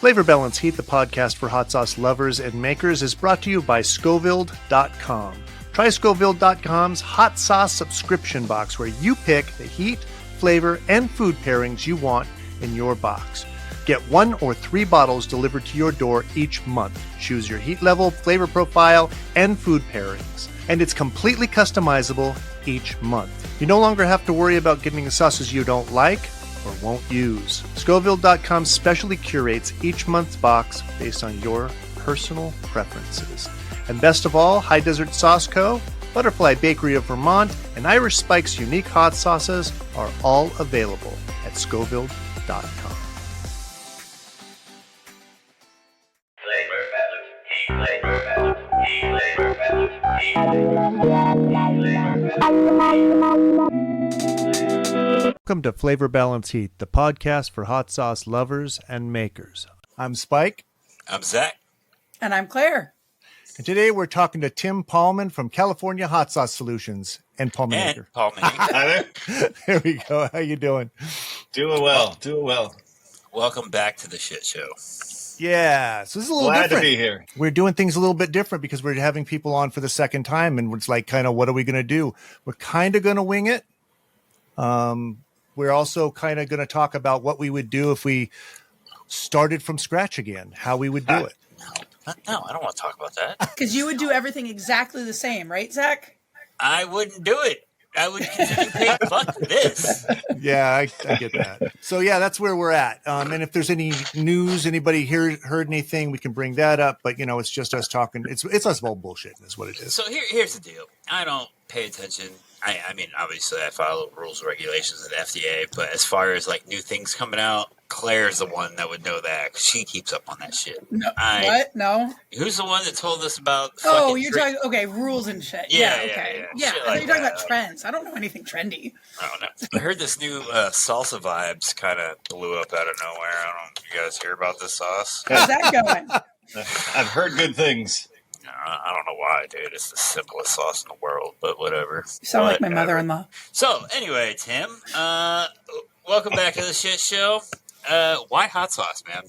Flavor Balance Heat, the podcast for hot sauce lovers and makers, is brought to you by Scoville.com. Try Scoville.com's hot sauce subscription box, where you pick the heat, flavor, and food pairings you want in your box. Get 1 or 3 bottles delivered to your door each month. Choose your heat level, flavor profile, and food pairings. And it's completely customizable each month. You no longer have to worry about getting sauces you don't like or won't use. Scoville.com specially curates each month's box based on your personal preferences. And best of all, High Desert Sauce Co., Butterfly Bakery of Vermont, and Irish Spike's unique hot sauces are all available at Scoville.com. Welcome to Flavor Balance Heat, the podcast for hot sauce lovers and makers. I'm Spike. I'm Zac. And I'm Claire. And today we're talking to Tim Paulman from California Hot Sauce Solutions and Paulman. Hi there. There we go. How you doing? Doing well. Welcome back to the shit show. Yeah, so this is a little Glad different. to be here. We're doing things a little bit different because we're having people on for the second time, and it's like, kind of, what are we going to do? We're kind of going to wing it. We're also kind of going to talk about what we would do if we started from scratch again, how we would do it. No, I don't want to talk about that. Because you would do everything exactly the same, right, Zac? I wouldn't do it. I would continue saying, fuck this. Yeah, I get that. So, yeah, that's where we're at. And if there's any news, anybody heard anything, we can bring that up. But, it's just us talking. It's us all bullshit is what it is. So here's the deal. I don't pay attention. I mean, obviously, I follow rules and regulations of the FDA. But as far as, like, new things coming out, Claire's the one that would know that. 'Cause she keeps up on that shit. No, what? No? Who's the one that told us about Oh, you're talking, okay, rules and shit. Yeah, okay. Yeah, I thought you're talking about trends. I don't know anything trendy. I don't know. I heard this new salsa vibes kind of blew up out of nowhere. I don't know if you guys hear about this sauce. How's that going? I've heard good things. I don't know why, dude. It's the simplest sauce in the world, but whatever. You sound like my mother-in-law. So, anyway, Tim, welcome back to the shit show. Why hot sauce, man?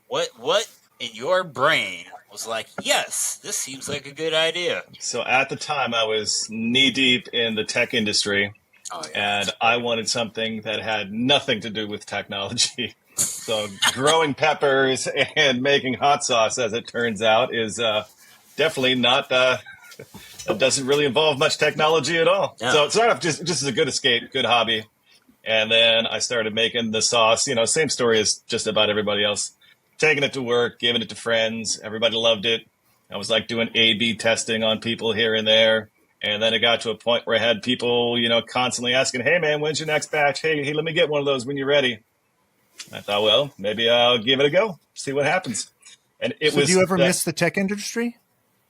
What in your brain was like, yes, this seems like a good idea? So at the time, I was knee-deep in the tech industry, and I wanted something that had nothing to do with technology. So growing peppers and making hot sauce, as it turns out, is definitely not... it doesn't really involve much technology at all. No. So it started off just as a good escape, good hobby. And then I started making the sauce, same story as just about everybody else. Taking it to work, giving it to friends. Everybody loved it. I was like doing A/B testing on people here and there. And then it got to a point where I had people, constantly asking, hey, man, when's your next batch? Hey, let me get one of those when you're ready. I thought, well, maybe I'll give it a go, see what happens. And do you ever miss the tech industry?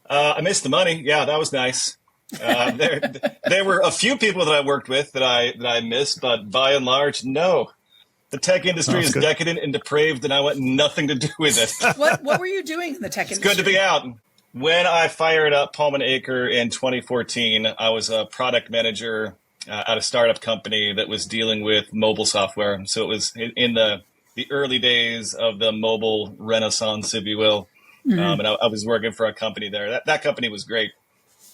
I missed the money. Yeah, that was nice. There were a few people that I worked with that I missed, but by and large, no. The tech industry is decadent and depraved, and I want nothing to do with it. What were you doing in the tech industry? It's good to be out. When I fired up Paulman ACRE in 2014, I was a product manager at a startup company that was dealing with mobile software. So it was in the early days of the mobile renaissance, if you will. Mm-hmm. And I was working for a company there. That company was great.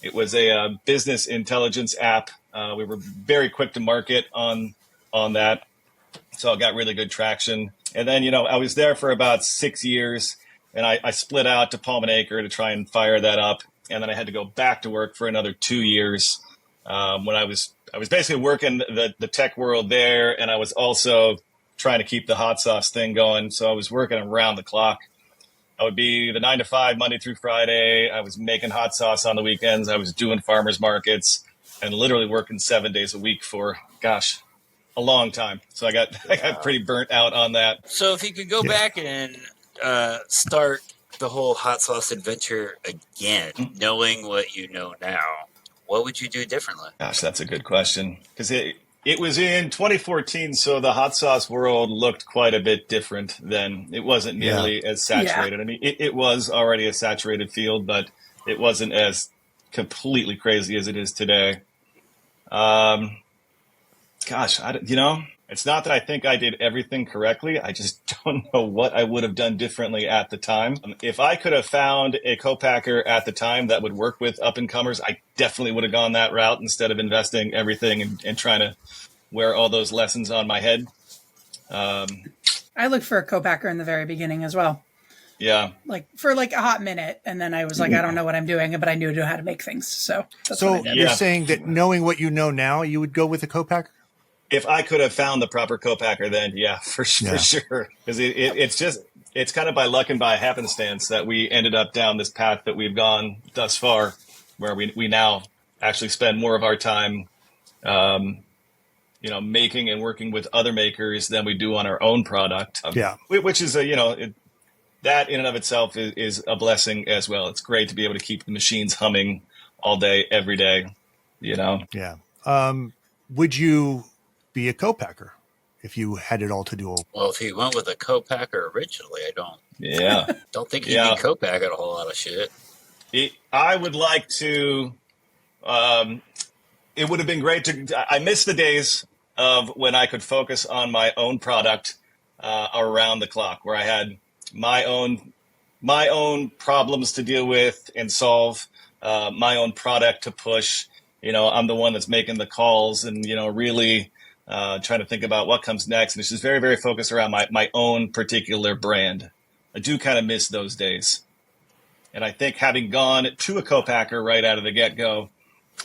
It was a business intelligence app. We were very quick to market on that. So I got really good traction. And then, I was there for about 6 years, and I split out to Paulman ACRE to try and fire that up. And then I had to go back to work for another 2 years when I was basically working the tech world there. And I was also trying to keep the hot sauce thing going. So I was working around the clock. I would be the 9 to 5, Monday through Friday. I was making hot sauce on the weekends. I was doing farmers markets and literally working 7 days a week for, a long time. So I got pretty burnt out on that. So if you could go back and start the whole hot sauce adventure again, knowing what you know now, what would you do differently? Gosh, that's a good question. Because it was in 2014, so the hot sauce world looked quite a bit different then. It wasn't nearly as saturated. I mean, it was already a saturated field, but it wasn't as completely crazy as it is today. It's not that I think I did everything correctly. I just don't know what I would have done differently at the time. If I could have found a co-packer at the time that would work with up-and-comers, I definitely would have gone that route instead of investing everything and trying to wear all those lessons on my head. I looked for a co-packer in the very beginning as well. Yeah. Like for like a hot minute. And then I was like, I don't know what I'm doing, but I knew how to make things. So that's what I did. You're saying that knowing what you know now, you would go with a co-packer? If I could have found the proper co-packer then, yeah, for sure. Because it's kind of by luck and by happenstance that we ended up down this path that we've gone thus far, where we now actually spend more of our time, making and working with other makers than we do on our own product. Which is that in and of itself is a blessing as well. It's great to be able to keep the machines humming all day, every day, Yeah. Would you be a co-packer if you had it all to do? Well, if he went with a co-packer originally, I don't think he'd be co-packing a whole lot of shit. I would like to, it would have been great I miss the days of when I could focus on my own product around the clock, where I had my own problems to deal with and solve, my own product to push. I'm the one that's making the calls and, really trying to think about what comes next. And it's just very, very focused around my own particular brand. I do kind of miss those days. And I think having gone to a co-packer right out of the get-go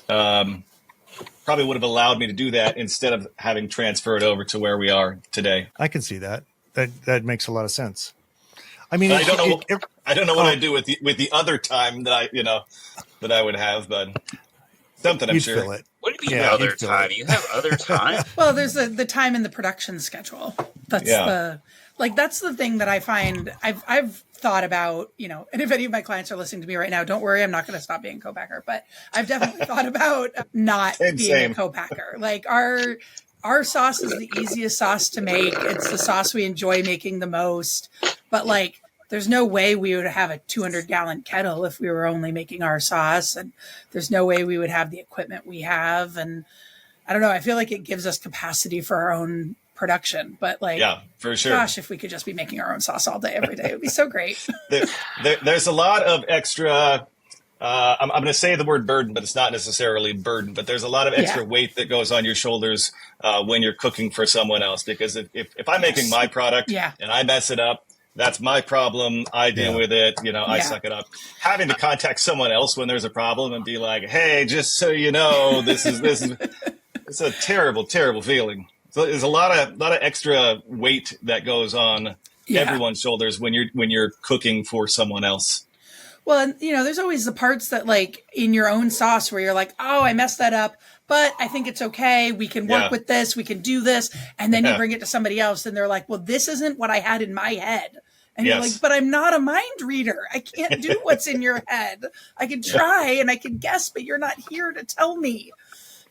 probably would have allowed me to do that instead of having transferred over to where we are today. I can see that. That makes a lot of sense. I mean, I don't know what I'd do with the other time that I would have, but something I'm sure. Feel it. What do you mean other time? You have other time? Well, there's the time in the production schedule. That's that's the thing that I find I've thought about, and if any of my clients are listening to me right now, don't worry, I'm not going to stop being a co-packer, but I've definitely thought about not being a co-packer. Like our sauce is the easiest sauce to make. It's the sauce we enjoy making the most, but there's no way we would have a 200-gallon kettle if we were only making our sauce. And there's no way we would have the equipment we have. And I don't know, I feel like it gives us capacity for our own production. But for sure. Gosh, if we could just be making our own sauce all day, every day, it would be so great. There's a lot of extra, I'm going to say the word burden, but it's not necessarily burden, but there's a lot of extra weight that goes on your shoulders when you're cooking for someone else. Because if I'm making my product and I mess it up, that's my problem. I deal with it. I suck it up. Having to contact someone else when there's a problem and be like, "Hey, just so you know, this is it's a terrible, terrible feeling." So there's a lot of extra weight that goes on everyone's shoulders when you're cooking for someone else. Well, and there's always the parts that in your own sauce where you're like, "Oh, I messed that up, but I think it's okay. We can work with this. We can do this." And then you bring it to somebody else and they're like, "Well, this isn't what I had in my head." And you're like, "But I'm not a mind reader. I can't do what's in your head. I can try and I can guess, but you're not here to tell me."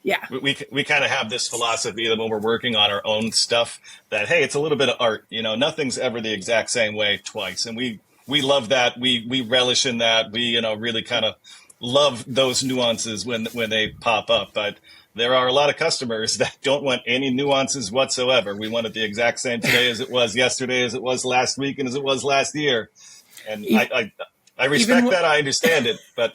Yeah. We kind of have this philosophy that when we're working on our own stuff that, hey, it's a little bit of art. Nothing's ever the exact same way twice. And we love that. We relish in that. We, really kind of love those nuances when they pop up. But there are a lot of customers that don't want any nuances whatsoever. We want it the exact same today as it was yesterday, as it was last week, and as it was last year. And I respect that. I understand it. But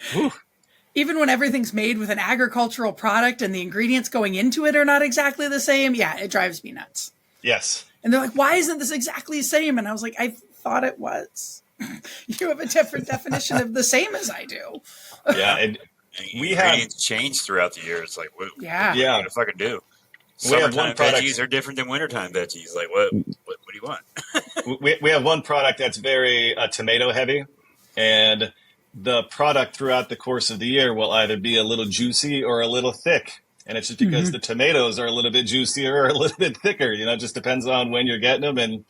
even when everything's made with an agricultural product and the ingredients going into it are not exactly the same, it drives me nuts. Yes. And they're like, "Why isn't this exactly the same?" And I was like, "I thought it was." You have a different definition of the same as I do. Yeah, and we have changed throughout the year. It's like, what are you gonna fucking do? Summertime veggies are different than wintertime veggies. Like, what do you want? we have one product that's very tomato heavy, and the product throughout the course of the year will either be a little juicy or a little thick. And it's just because the tomatoes are a little bit juicier or a little bit thicker. It just depends on when you're getting them and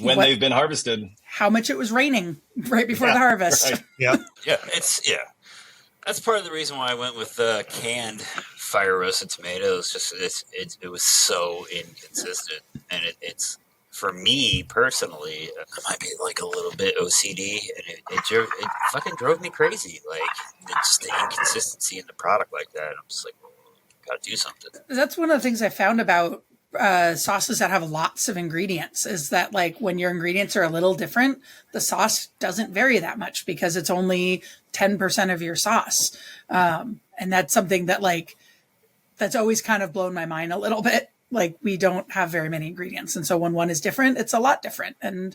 when they've been harvested. How much it was raining right before the harvest. Right. Yeah. That's part of the reason why I went with canned fire roasted tomatoes. Just it was so inconsistent, and it's for me personally, I might be like a little bit OCD, and it fucking drove me crazy. Like just the inconsistency in the product like that. I'm just like, well, gotta do something. That's one of the things I found about sauces that have lots of ingredients is that like when your ingredients are a little different, the sauce doesn't vary that much because it's only 10% of your sauce. And that's something that like, that's always kind of blown my mind a little bit. Like we don't have very many ingredients. And so when one is different, it's a lot different. And,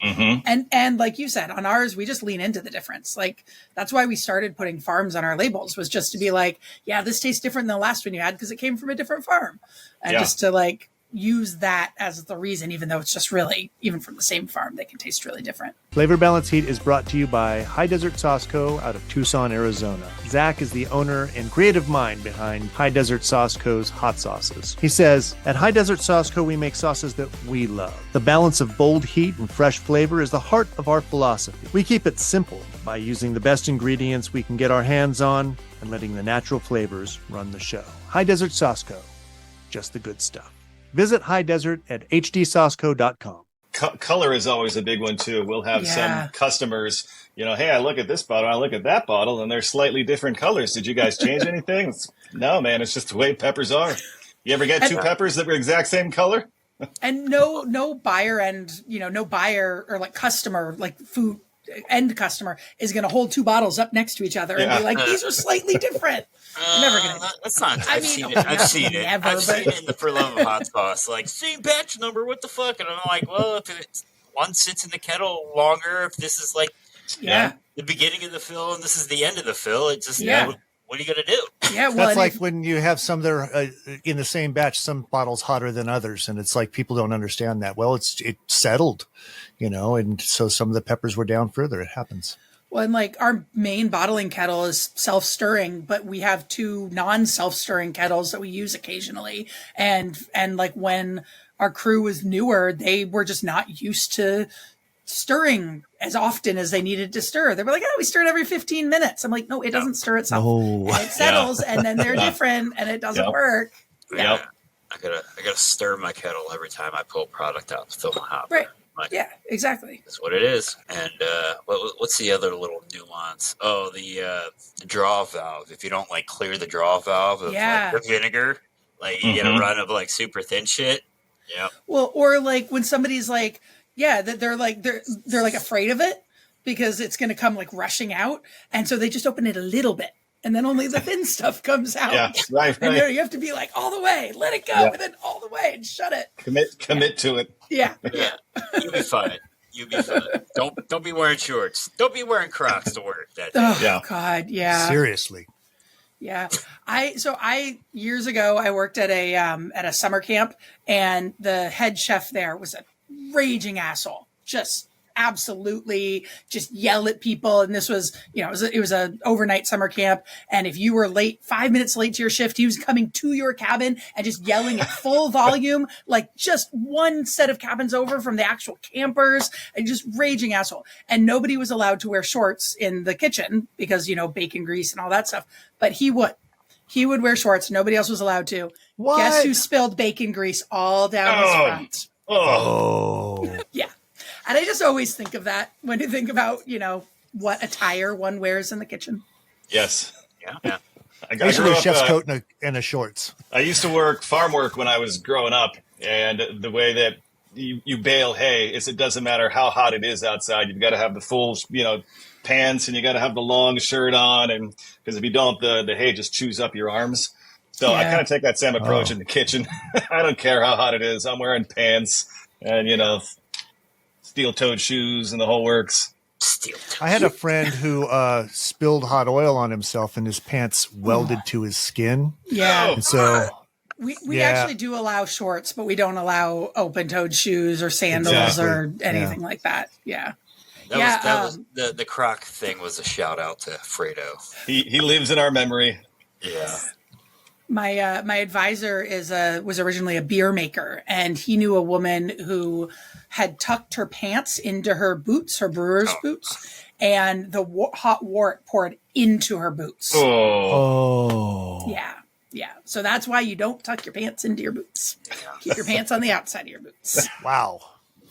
and like you said, on ours, we just lean into the difference. Like that's why we started putting farms on our labels, was just to be like, yeah, this tastes different than the last one you had because it came from a different farm. And just to like use that as the reason, even though it's just really, even from the same farm, they can taste really different. Flavor Balance Heat is brought to you by High Desert Sauce Co. out of Tucson, Arizona. Zac is the owner and creative mind behind High Desert Sauce Co.'s hot sauces. He says, at High Desert Sauce Co. we make sauces that we love. The balance of bold heat and fresh flavor is the heart of our philosophy. We keep it simple by using the best ingredients we can get our hands on and letting the natural flavors run the show. High Desert Sauce Co. Just the good stuff. Visit High Desert at hdsauceco.com. Color is always a big one too. We'll have some customers, you know, hey, I look at this bottle, I look at that bottle, and they're slightly different colors. Did you guys change anything? No, man, it's just the way peppers are. You ever get two peppers that were exact same color? And no buyer no buyer or like customer, like food end customer is going to hold two bottles up next to each other and be like, these are slightly different. Never gonna. That's not. I've seen it. I've seen it in the For Love of Hot Sauce. Like, same batch number. What the fuck? And I'm like, well, if it's one sits in the kettle longer, if this is like the beginning of the fill and this is the end of the fill, it just what are you gonna do? Yeah, well, that's like when you have some that are in the same batch, some bottles hotter than others, and it's like people don't understand that. Well, it settled, you know, and so some of the peppers were down further. It happens. Well, and like our main bottling kettle is self-stirring, but we have two non-self-stirring kettles that we use occasionally. And like when our crew was newer, they were just not used to stirring as often as they needed to stir. They were like, oh, we stir it every 15 minutes. I'm like, no, it doesn't stir itself. And it settles and then they're different and it doesn't work. I gotta stir my kettle every time I pull product out to fill my hopper. Right. Like, yeah, exactly. That's what it is. And what's the other little nuance? Oh, the draw valve. If you don't like clear the draw valve of like, the vinegar, like you get a run of like super thin shit. Yeah. Well, or like when somebody's like, that they're like afraid of it because it's going to come like rushing out, and so they just open it a little bit. And then only the thin stuff comes out. Yeah, right. And you have to be like all the way, let it go, and then all the way and shut it. Commit to it. Yeah. You'll be fine. Don't be wearing shorts. Don't be wearing Crocs to work that day. Oh God, yeah. Seriously. Yeah. I years ago I worked at a summer camp, and the head chef there was a raging asshole. Just absolutely just yell at people. And this was, it was a overnight summer camp. And if you were late, 5 minutes late to your shift, he was coming to your cabin and just yelling at full volume, like just one set of cabins over from the actual campers, and just raging asshole. And nobody was allowed to wear shorts in the kitchen because, bacon grease and all that stuff. But he would wear shorts. Nobody else was allowed to. What? Guess who spilled bacon grease all down his front? Oh. Yeah. And I just always think of that when you think about, what attire one wears in the kitchen. Yes. Yeah. I used to wear a chef's coat and a shorts. I used to work farm work when I was growing up. And the way that you bale hay is it doesn't matter how hot it is outside. You've got to have the full, pants, and you got to have the long shirt on. And because if you don't, the hay just chews up your arms. So I kind of take that same approach in the kitchen. I don't care how hot it is. I'm wearing pants and, steel-toed shoes and the whole works. I had a friend who spilled hot oil on himself and his pants welded to his skin. Yeah. And so we actually do allow shorts, but we don't allow open-toed shoes or sandals or anything like that. Yeah. That was the Croc thing was a shout out to Fredo. He lives in our memory. Yeah. My advisor was originally a beer maker, and he knew a woman who had tucked her pants into her boots, her brewer's boots, and the hot wort poured into her boots. Oh. Yeah. So that's why you don't tuck your pants into your boots. Keep your pants on the outside of your boots. Wow.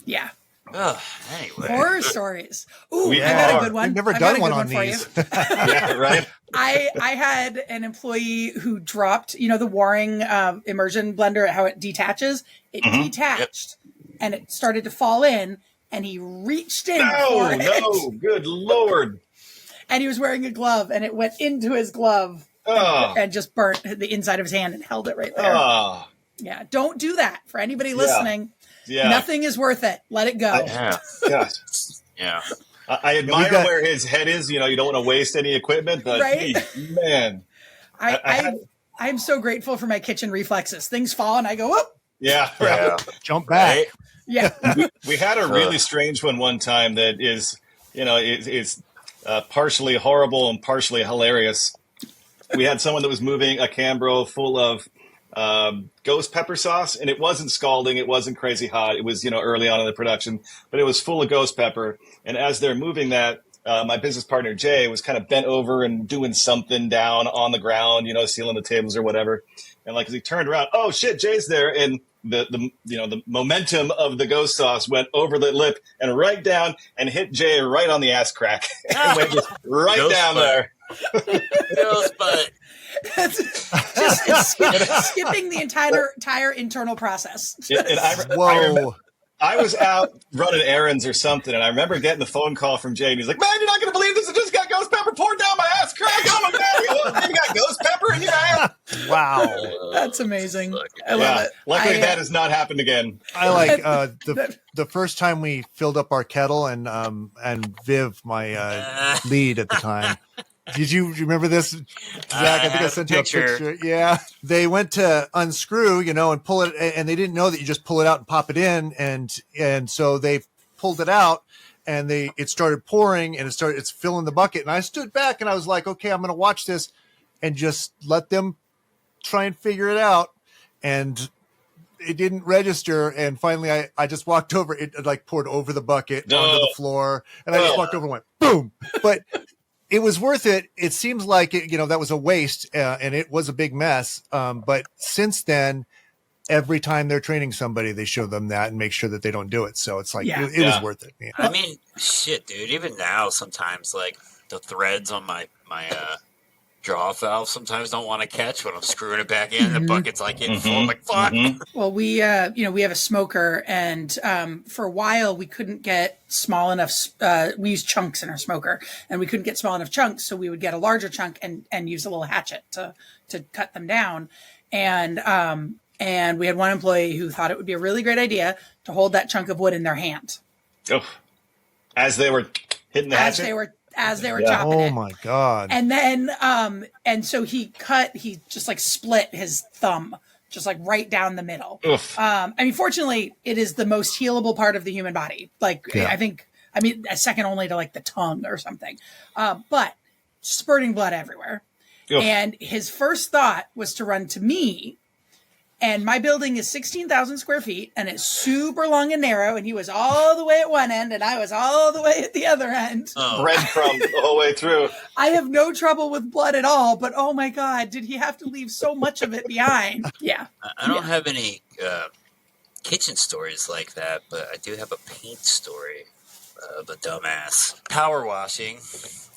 Yeah. Anyway. Horror stories. Ooh, We I got are. a good one. We've never I got done a one good on for you. these. Yeah, right. I had an employee who dropped, the Waring immersion blender, how it detaches. It detached and it started to fall in, and he reached in for it. No, good Lord. And he was wearing a glove, and it went into his glove and just burnt the inside of his hand and held it right there. Oh, Yeah, don't do that. For anybody listening, yeah. Nothing is worth it. Let it go. Gosh. Yeah. I admire where his head is. You don't want to waste any equipment, but Right? man. I'm so grateful for my kitchen reflexes. Things fall, and I go, whoop. Yeah, right. Jump back. Right? Yeah. We had a really strange one time that is, is partially horrible and partially hilarious. We had someone that was moving a Cambro full of ghost pepper sauce, and it wasn't scalding, it wasn't crazy hot. It was, early on in the production, but it was full of ghost pepper. And as they're moving that, my business partner Jay was kind of bent over and doing something down on the ground, sealing the tables or whatever. And as he turned around, oh shit, Jay's there, and the momentum of the ghost sauce went over the lip and right down and hit Jay right on the ass crack and went just right Ghost down butt. there. Ghost butt. It's skipping the entire internal process. And I was out running errands or something, and I remember getting the phone call from Jay, and he's like, "Man, you're not going to believe this! I just got ghost pepper poured down my ass crack. Oh my god, you got ghost pepper in your ass!" Wow, That's amazing. I love it. Luckily, that has not happened again. I like the first time we filled up our kettle, and Viv, my lead at the time. Do you remember this, Zach? I think I sent you a picture. Yeah. They went to unscrew, and pull it, and they didn't know that you just pull it out and pop it in. And so they pulled it out, and it started pouring, and it's filling the bucket. And I stood back and I was like, okay, I'm going to watch this and just let them try and figure it out. And it didn't register. And finally I just walked over, it poured over the bucket onto the floor, and I just walked over and went boom. But it was worth it. It seems like that was a waste, and it was a big mess. But since then, every time they're training somebody, they show them that and make sure that they don't do it. So it's it was worth it. Yeah. I mean, shit, dude. Even now, sometimes the threads on my draw valve sometimes don't want to catch when I'm screwing it back in. The bucket's getting full. I'm like, fuck. Well, we have a smoker, and for a while we couldn't get small enough. We use chunks in our smoker, and we couldn't get small enough chunks, so we would get a larger chunk and use a little hatchet to cut them down. And we had one employee who thought it would be a really great idea to hold that chunk of wood in their hand. Oh, as they were hitting the hatchet? As they were chopping it. Oh my God. And then, and so he just split his thumb, just right down the middle. Fortunately, it is the most healable part of the human body. A second only to the tongue or something. But spurting blood everywhere. Oof. And his first thought was to run to me. And my building is 16,000 square feet, and it's super long and narrow, and he was all the way at one end, and I was all the way at the other end. Breadcrumbs the whole way through. I have no trouble with blood at all, but oh my God, did he have to leave so much of it behind? Yeah. I don't have any kitchen stories like that, but I do have a paint story of a dumbass. Power washing.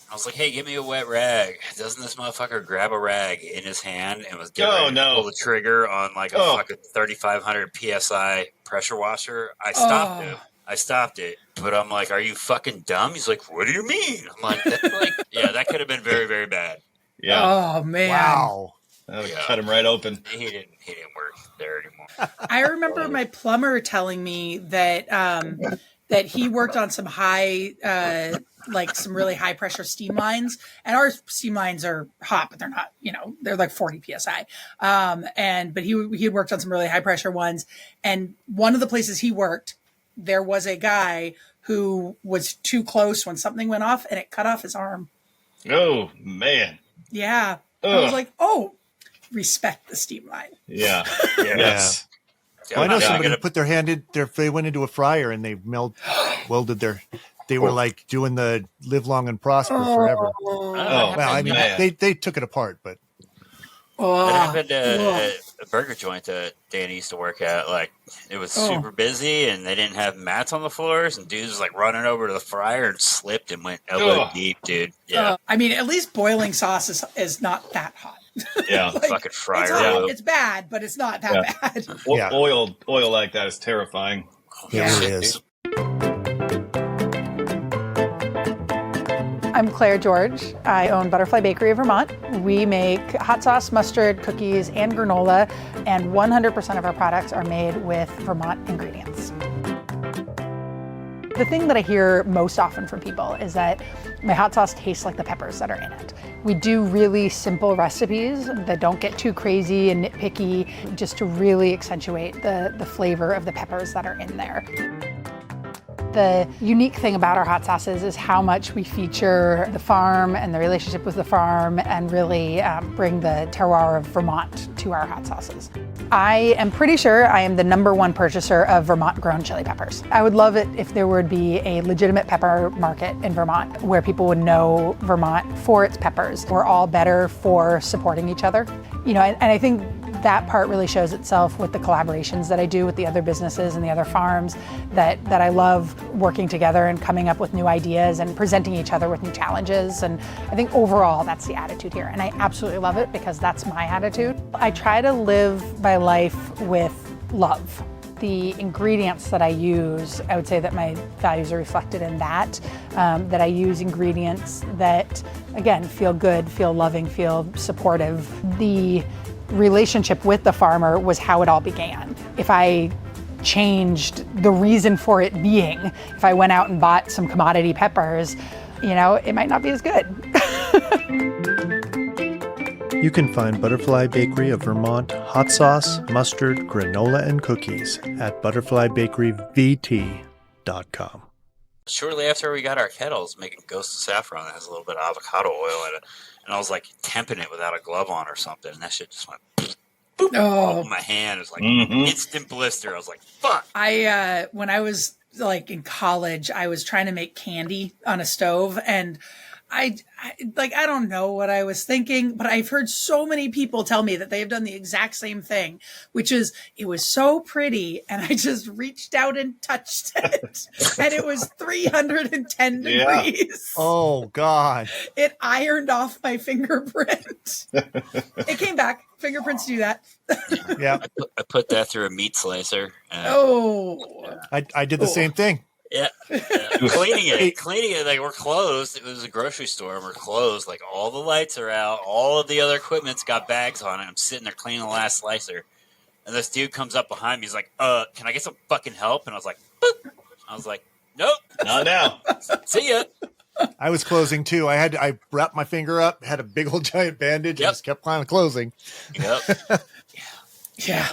I was like, hey, give me a wet rag. Doesn't this motherfucker grab a rag in his hand and was getting ready to pull the trigger on a fucking 3,500 PSI pressure washer? I stopped it. But I'm like, are you fucking dumb? He's like, what do you mean? I'm like, yeah, that could have been very, very bad. Yeah. Oh, man. Wow. That would cut him right open. He didn't work there anymore. I remember my plumber telling me that that he worked on some high some really high pressure steam lines, and our steam lines are hot, but they're not, they're 40 PSI. But he had worked on some really high pressure ones. And one of the places he worked, there was a guy who was too close when something went off, and it cut off his arm. Oh man. Yeah. Ugh. I was like, oh, respect the steam line. Yeah. Yes. Well, I know somebody who put their hand in they went into a fryer and they welded they were doing the live long and prosper forever. Oh. Well, I mean, they took it apart, but Oh, That happened at a burger joint that Danny used to work at. Like, it was super busy, and they didn't have mats on the floors, and dudes was like running over to the fryer and slipped and went elbow deep, dude. Yeah. I mean, at least boiling sauce is not that hot. Yeah. Like, Fucking fryer. It's hot. It's bad, but it's not that bad. Oil like that is terrifying. It really is. I'm Claire George. I own Butterfly Bakery of Vermont. We make hot sauce, mustard, cookies, and granola, and 100% of our products are made with Vermont ingredients. The thing that I hear most often from people is that my hot sauce tastes like the peppers that are in it. We do really simple recipes that don't get too crazy and nitpicky, just to really accentuate the flavor of the peppers that are in there. The unique thing about our hot sauces is how much we feature the farm and the relationship with the farm and really bring the terroir of Vermont to our hot sauces. I am pretty sure I am the #1 purchaser of Vermont-grown chili peppers. I would love it if there would be a legitimate pepper market in Vermont where people would know Vermont for its peppers. We're all better for supporting each other. You know, and I think that part really shows itself with the collaborations that I do with the other businesses and the other farms, that I love working together and coming up with new ideas and presenting each other with new challenges. And I think overall that's the attitude here. And I absolutely love it because that's my attitude. I try to live my life with love. The ingredients that I use, I would say that my values are reflected in that, that I use ingredients that, again, feel good, feel loving, feel supportive. The relationship with the farmer was how it all began. If I changed the reason for it being, if I went out and bought some commodity peppers, you know, it might not be as good. You can find Butterfly Bakery of Vermont hot sauce, mustard, granola, and cookies at butterflybakeryvt.com. Shortly after we got our kettles, making Ghost of Saffron that has a little bit of avocado oil in it. And I was like temping it without a glove on or something. And that shit just went boop, all in my hand. It was like instant blister. I was like, fuck. When I was like in college, I was trying to make candy on a stove, and I don't know what I was thinking, but I've heard so many people tell me that they have done the exact same thing, which is it was so pretty and I just reached out and touched it and it was 310 degrees. Oh God. It ironed off my fingerprint. It came back. Fingerprints do that. Yeah. I put that through a meat slicer. I did the same thing. Yeah. Cleaning it, like we're closed. It was a grocery store. We're closed. Like all the lights are out. All of the other equipment's got bags on it. I'm sitting there cleaning the last slicer. And this dude comes up behind me. He's like, can I get some fucking help? And I was like, boop. I was like, nope. Not now. See ya. I was closing too. I wrapped my finger up, had a big old giant bandage, and just kept on closing. Yep. Yeah.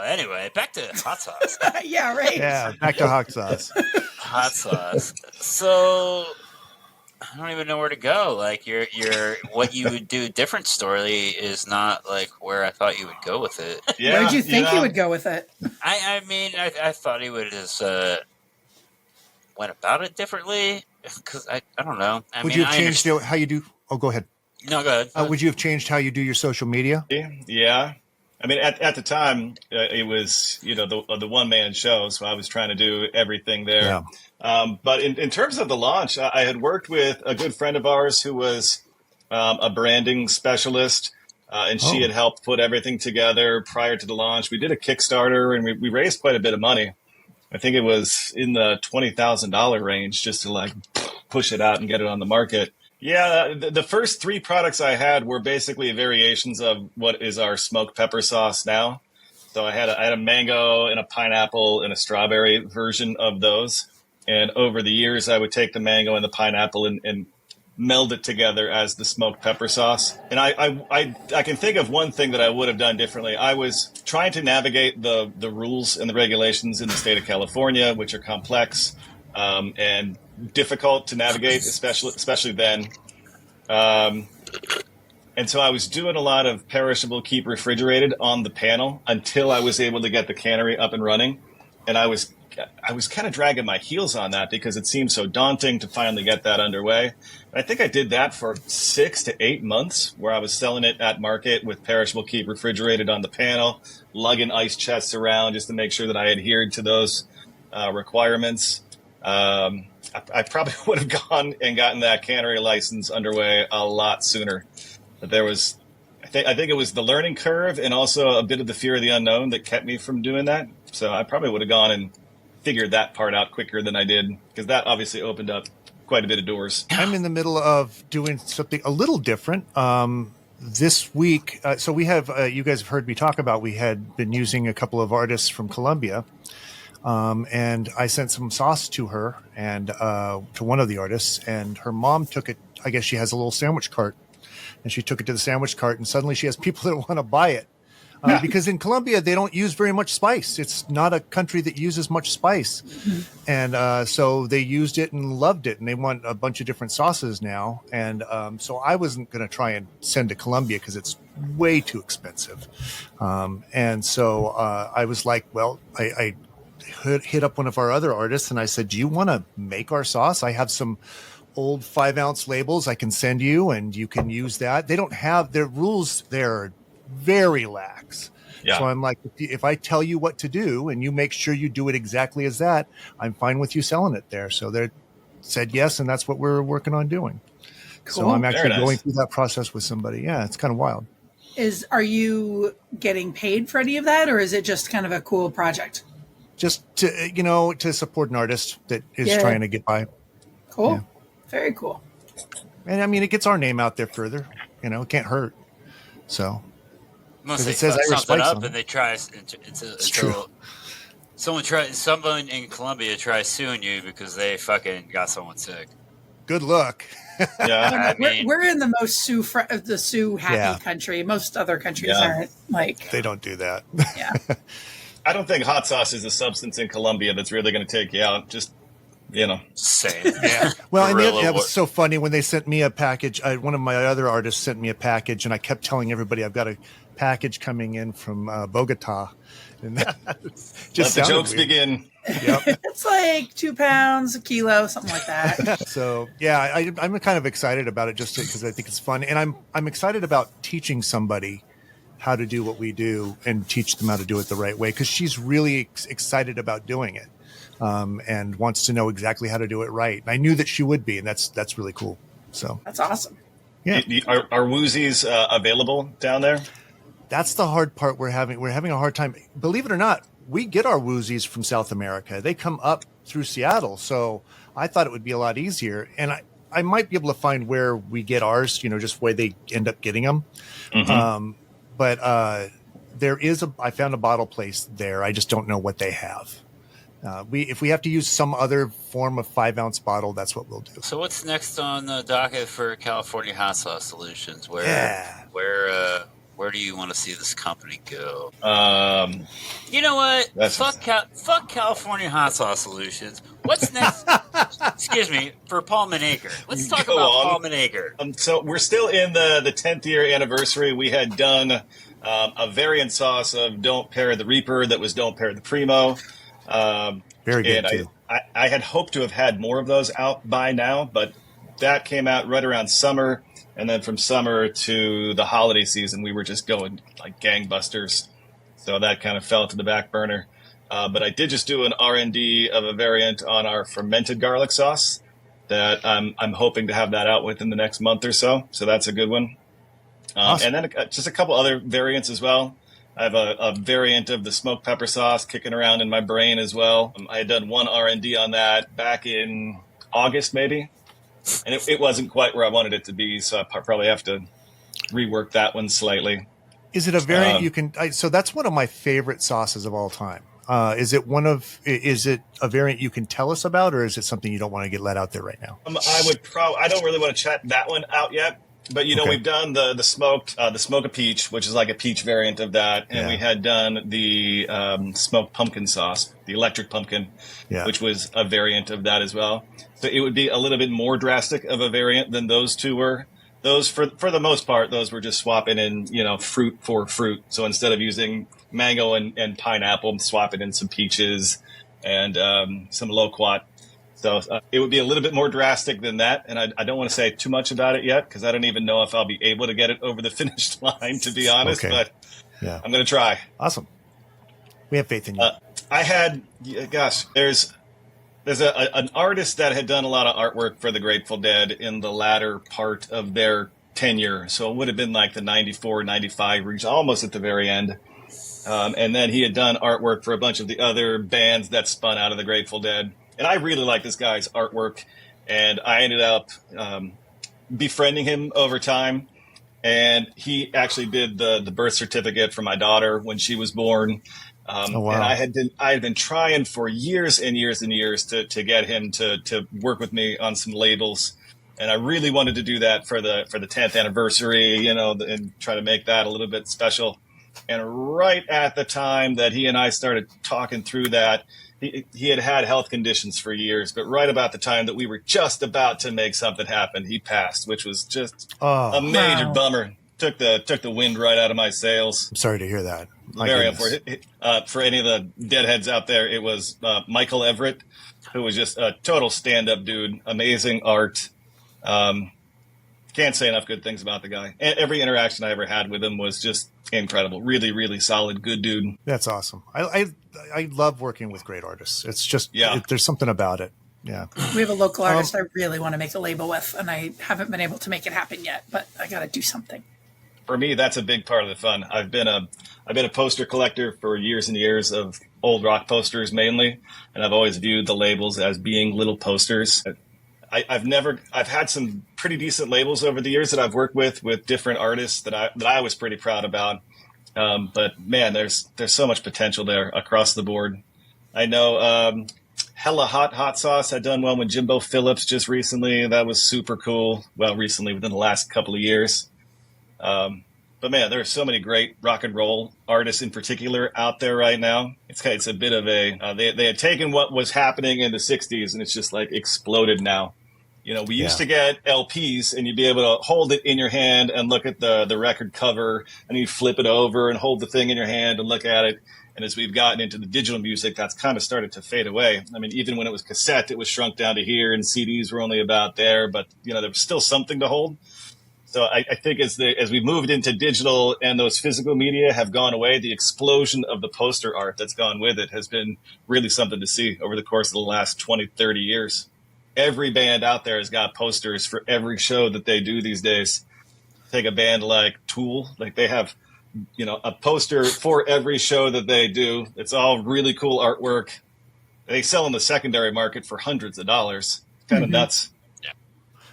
Anyway, back to hot sauce. Yeah, right. Yeah, back to hot sauce. Hot sauce. So I don't even know where to go. Like your what you would do different story is not like where I thought you would go with it. Yeah, where did you think you would go with it? I mean, I thought he would just went about it differently because I don't know. Would you have changed how you do? Oh, go ahead. No, go ahead. Would you have changed how you do your social media? Yeah. I mean, at the time, it was, the one-man show, so I was trying to do everything there. Yeah. But in terms of the launch, I had worked with a good friend of ours who was a branding specialist, and she had helped put everything together prior to the launch. We did a Kickstarter, and we raised quite a bit of money. I think it was in the $20,000 range just to, push it out and get it on the market. Yeah, the first 3 products I had were basically variations of what is our smoked pepper sauce now. So I had a mango and a pineapple and a strawberry version of those. And over the years, I would take the mango and the pineapple and meld it together as the smoked pepper sauce. And I can think of one thing that I would have done differently. I was trying to navigate the rules and the regulations in the state of California, which are complex and difficult to navigate, especially then. And so I was doing a lot of perishable, keep refrigerated on the panel until I was able to get the cannery up and running. And I was I was kind of dragging my heels on that because it seemed so daunting to finally get that underway. And I think I did that for 6 to 8 months, where I was selling it at market with perishable keep refrigerated on the panel, lugging ice chests around just to make sure that I adhered to those requirements. I probably would have gone and gotten that cannery license underway a lot sooner. But there was, I think it was the learning curve and also a bit of the fear of the unknown that kept me from doing that. So I probably would have gone and figured that part out quicker than I did, because that obviously opened up quite a bit of doors. I'm in the middle of doing something a little different. This week, so we have, you guys have heard me talk about, we had been using a couple of artists from Colombia. And I sent some sauce to her and to one of the artists, and her mom took it. I guess she has a little sandwich cart, and she took it to the sandwich cart, and suddenly she has people that want to buy it. Because in Colombia, they don't use very much spice. It's not a country that uses much spice. And so they used it and loved it, and they want a bunch of different sauces now. And so I wasn't going to try and send to Colombia because it's way too expensive. And so I was like, well, I hit up one of our other artists, and I said, do you want to make our sauce? I have some old 5-ounce labels I can send you, and you can use that. They don't have their rules there. Very lax. Yeah. So I'm like, if I tell you what to do and you make sure you do it exactly as that, I'm fine with you selling it there. So they said yes, and that's what we're working on doing. Cool. So I'm actually going through that process with somebody. Yeah, it's kind of wild. Are you getting paid for any of that, or is it just kind of a cool project? Just to, to support an artist that is trying to get by. Cool. Yeah. Very cool. And I mean, it gets our name out there further. It can't hurt. So. Unless they fuck something up and they try, it's true. Someone in Colombia tries suing you because they fucking got someone sick. Good luck. Yeah, we're in the most sue happy country. Most other countries aren't like. They don't do that. Yeah. I don't think hot sauce is a substance in Colombia that's really going to take you out. Just same. Yeah. Well, and that was so funny when they sent me a package. One of my other artists sent me a package, and I kept telling everybody I've got a package coming in from Bogota, and just let the jokes begin. Yep. It's like 2 pounds a kilo, something like that. So yeah, I'm kind of excited about it just because I think it's fun, and I'm excited about teaching somebody how to do what we do and teach them how to do it the right way, because she's really excited about doing it, and wants to know exactly how to do it right. And I knew that she would be, and that's really cool. So that's awesome. Yeah. Are woozies available down there? That's the hard part we're having. We're having a hard time. Believe it or not, we get our woozies from South America. They come up through Seattle. So I thought it would be a lot easier. And I might be able to find where we get ours, just where they end up getting them. Mm-hmm. But I found a bottle place there. I just don't know what they have. If we have to use some other form of 5-ounce bottle, that's what we'll do. So what's next on the docket for California Hot Sauce Solutions? Where do you want to see this company go? You know what? Fuck California Hot Sauce Solutions. What's next? Excuse me, for Paulman ACRE. Let's talk about Paulman ACRE. So we're still in the 10th year anniversary. We had done a variant sauce of Don't Pair the Reaper that was Don't Pair the Primo. Very good, too. I had hoped to have had more of those out by now, but that came out right around summer. And then from summer to the holiday season, we were just going like gangbusters. So that kind of fell to the back burner. But I did just do an R&D of a variant on our fermented garlic sauce that I'm hoping to have that out within the next month or so. So that's a good one. Awesome. And then just a couple other variants as well. I have a variant of the smoked pepper sauce kicking around in my brain as well. I had done one R&D on that back in August, maybe. And it wasn't quite where I wanted it to be, so I probably have to rework that one slightly. Is it a variant you can? So that's one of my favorite sauces of all time. Is it a variant you can tell us about, or is it something you don't want to get let out there right now? I don't really want to chat that one out yet. But okay. We've done the smoked a peach, which is like a peach variant of that, and we had done the smoked pumpkin sauce, the electric pumpkin, which was a variant of that as well. So it would be a little bit more drastic of a variant than those two were. Those, for the most part, those were just swapping in, fruit for fruit. So instead of using mango and pineapple, I'm swapping in some peaches and some loquat. So it would be a little bit more drastic than that. And I don't want to say too much about it yet, because I don't even know if I'll be able to get it over the finish line, to be honest. Okay. But yeah, I'm going to try. Awesome. We have faith in you. I had, there's an artist that had done a lot of artwork for the Grateful Dead in the latter part of their tenure. So it would have been like the 94, 95 region, almost at the very end. And then he had done artwork for a bunch of the other bands that spun out of the Grateful Dead. And I really like this guy's artwork. And I ended up befriending him over time. And he actually did the birth certificate for my daughter when she was born. Oh, wow. And I had been trying for years and years and years to get him to work with me on some labels. And I really wanted to do that for the 10th anniversary, and try to make that a little bit special. And right at the time that he and I started talking through that, he had health conditions for years, but right about the time that we were just about to make something happen, he passed, which was just a major bummer. Took the wind right out of my sails. I'm sorry to hear that. Very unfortunate. For any of the deadheads out there, it was Michael Everett, who was just a total stand-up dude, amazing art. Can't say enough good things about the guy. And every interaction I ever had with him was just incredible. Really, really solid, good dude. That's awesome. I love working with great artists. It's just, there's something about it. Yeah. We have a local artist I really want to make a label with, and I haven't been able to make it happen yet, but I got to do something. For me, that's a big part of the fun. I've been a poster collector for years and years of old rock posters mainly, and I've always viewed the labels as being little posters. I've had some pretty decent labels over the years that I've worked with different artists that I was pretty proud about. But man, there's so much potential there across the board. I know Hella Hot Sauce had done one with Jimbo Phillips just recently. That was super cool. Well, recently, within the last couple of years. But man, there are so many great rock and roll artists in particular out there right now. It's a bit of they had taken what was happening in the 60s and it's just like exploded now. We used to get LPs and you'd be able to hold it in your hand and look at the record cover, and you flip it over and hold the thing in your hand and look at it. And as we've gotten into the digital music, that's kind of started to fade away. I mean, even when it was cassette, it was shrunk down to here, and CDs were only about there, but there was still something to hold. So I think as we've moved into digital and those physical media have gone away, the explosion of the poster art that's gone with it has been really something to see over the course of the last 20, 30 years. Every band out there has got posters for every show that they do these days. Take a band like Tool, like they have, a poster for every show that they do. It's all really cool artwork. They sell in the secondary market for hundreds of dollars. Kind of nuts.